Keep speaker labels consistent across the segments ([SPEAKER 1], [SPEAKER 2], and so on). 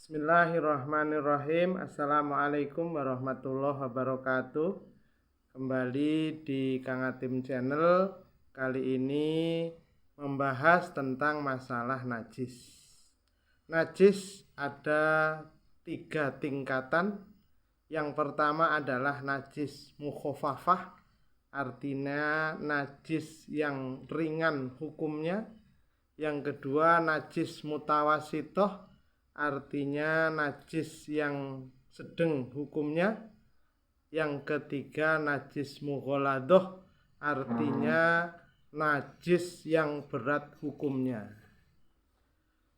[SPEAKER 1] Bismillahirrahmanirrahim. Assalamualaikum warahmatullahi wabarakatuh. Kembali di Kang Atim Channel. Kali ini membahas tentang masalah najis. Najis ada 3 tingkatan. Yang pertama adalah najis mukhafafah, artinya najis yang ringan hukumnya. Yang kedua najis mutawasitoh, artinya najis yang sedang hukumnya. Yang ketiga najis mughaladoh, artinya najis yang berat hukumnya.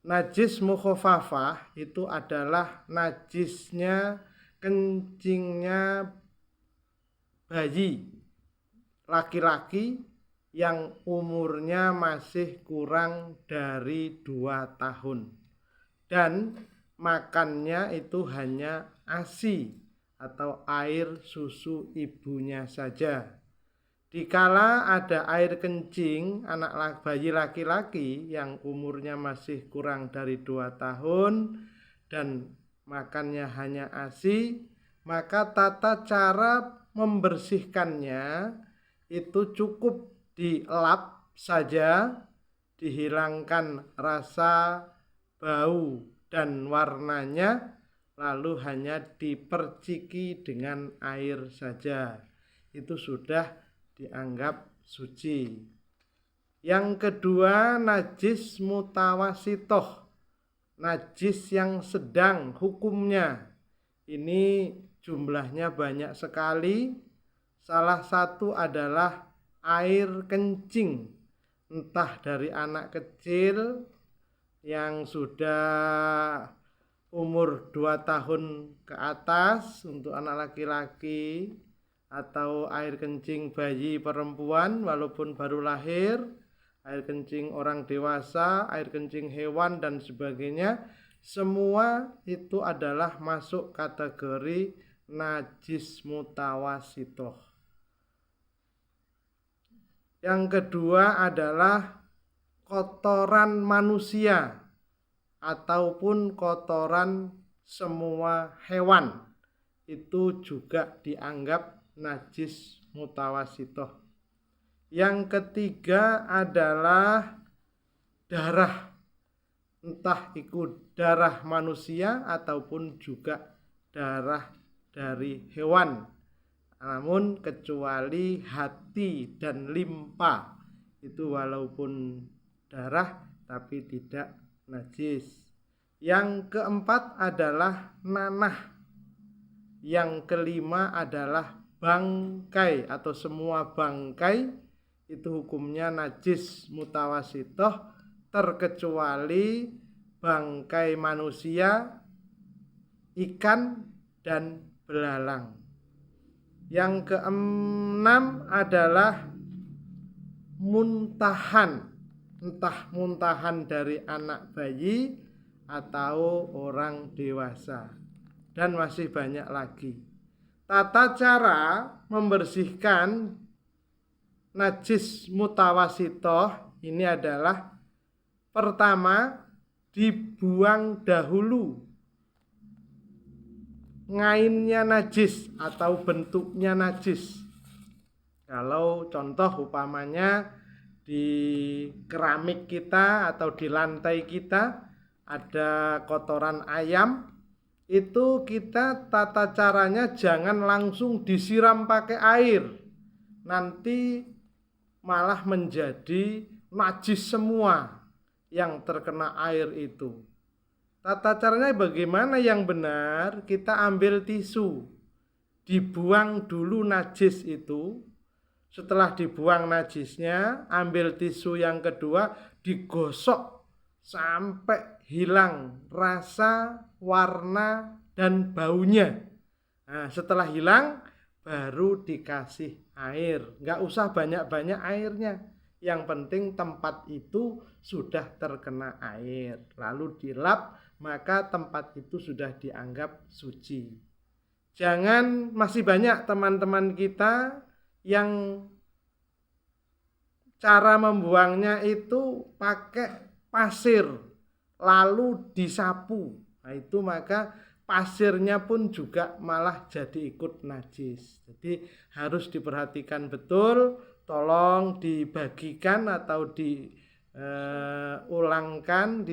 [SPEAKER 1] Najis mukhafafah itu adalah najisnya kencingnya bayi laki-laki yang umurnya masih kurang dari 2 tahun. Dan makannya itu hanya ASI atau air susu ibunya saja. Dikala ada air kencing anak bayi laki-laki yang umurnya masih kurang dari 2 tahun dan makannya hanya ASI, maka tata cara membersihkannya itu cukup dilap saja, dihilangkan rasa, bau dan warnanya, lalu hanya diperciki dengan air saja. Itu sudah dianggap suci. Yang kedua najis mutawasitoh, najis yang sedang hukumnya. Ini jumlahnya banyak sekali. Salah satu adalah air kencing, entah dari anak kecil yang sudah umur 2 tahun ke atas untuk anak laki-laki, atau air kencing bayi perempuan walaupun baru lahir, air kencing orang dewasa, air kencing hewan dan sebagainya. Semua itu adalah masuk kategori najis mutawasitoh. Yang kedua adalah kotoran manusia ataupun kotoran semua hewan, itu juga dianggap najis mutawasitoh. Yang ketiga adalah darah, entah itu darah manusia ataupun juga darah dari hewan, namun kecuali hati dan limpa itu walaupun darah tapi tidak najis. Yang keempat adalah nanah. Yang kelima adalah bangkai atau semua bangkai, itu hukumnya najis mutawasitoh terkecuali bangkai manusia, ikan dan belalang. Yang keenam adalah muntahan, entah muntahan dari anak bayi atau orang dewasa, dan masih banyak lagi. Tata cara membersihkan najis mutawasitoh ini adalah: pertama, dibuang dahulu ngainnya najis atau bentuknya najis. Kalau contoh upamanya di keramik kita atau di lantai kita ada kotoran ayam, itu kita tata caranya jangan langsung disiram pakai air, nanti malah menjadi najis semua yang terkena air itu. Tata caranya bagaimana yang benar? Kita ambil tisu, dibuang dulu najis itu. Setelah dibuang najisnya, ambil tisu yang kedua, digosok sampai hilang rasa, warna, dan baunya. Nah, setelah hilang, baru dikasih air. Nggak usah banyak-banyak airnya. Yang penting tempat itu sudah terkena air. Lalu dilap, maka tempat itu sudah dianggap suci. Jangan, masih banyak teman-teman kita yang cara membuangnya itu pakai pasir lalu disapu. Nah, itu maka pasirnya pun juga malah jadi ikut najis. Jadi harus diperhatikan betul, tolong dibagikan atau diulangkan,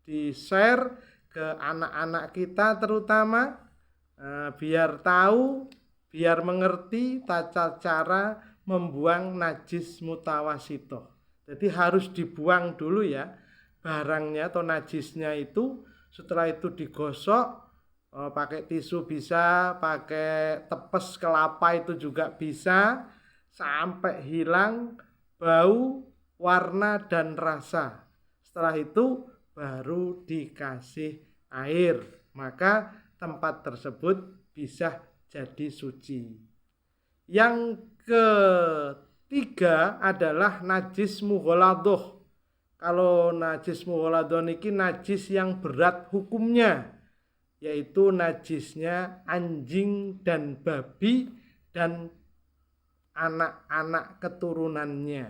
[SPEAKER 1] di-share ke anak-anak kita terutama, biar tahu, biar mengerti tata cara membuang najis mutawasito. Jadi harus dibuang dulu ya barangnya atau najisnya itu. Setelah itu digosok, pakai tisu bisa, pakai tepes kelapa itu juga bisa, sampai hilang bau, warna, dan rasa. Setelah itu baru dikasih air, maka tempat tersebut bisa jadi suci. Yang ketiga adalah najis mughaladoh. Kalau najis mughaladoh niki najis yang berat hukumnya, yaitu najisnya anjing dan babi dan anak-anak keturunannya.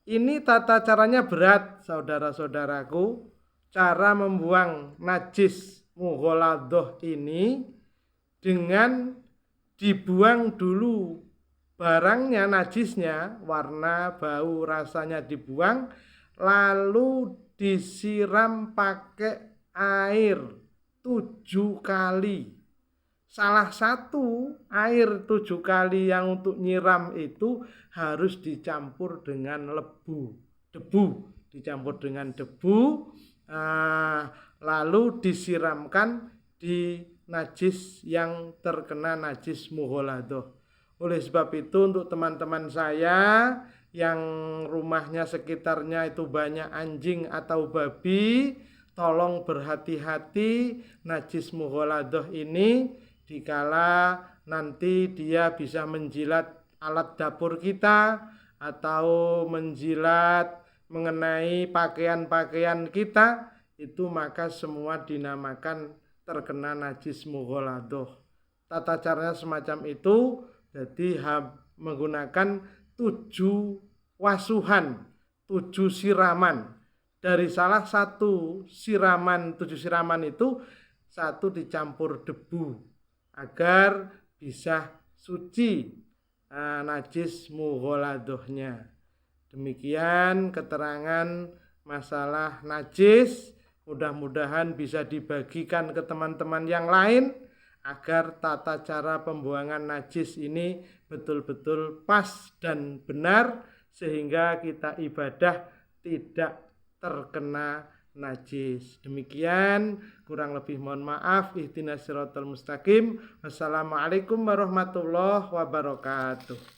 [SPEAKER 1] Ini tata caranya berat, saudara-saudaraku. Cara membuang najis mughaladoh ini dengan dibuang dulu barangnya, najisnya, warna, bau, rasanya dibuang, lalu disiram pakai air 7 kali. Salah satu air 7 kali yang untuk nyiram itu harus dicampur dengan debu, dicampur dengan debu, lalu disiramkan di najis yang terkena najis mughaladoh. Oleh sebab itu untuk teman-teman saya yang rumahnya sekitarnya itu banyak anjing atau babi, tolong berhati-hati najis mughaladoh ini dikala nanti dia bisa menjilat alat dapur kita atau menjilat mengenai pakaian-pakaian kita, itu maka semua dinamakan terkena najis mughaladoh. Tata caranya semacam itu, jadi menggunakan 7 wasuhan, 7 siraman. Dari salah satu siraman, 7 siraman itu, satu dicampur debu agar bisa suci najis mughaladohnya. Demikian keterangan masalah najis. Mudah-mudahan bisa dibagikan ke teman-teman yang lain agar tata cara pembuangan najis ini betul-betul pas dan benar, sehingga kita ibadah tidak terkena najis. Demikian, kurang lebih mohon maaf. Ihdinas siratal mustaqim. Wassalamualaikum warahmatullahi wabarakatuh.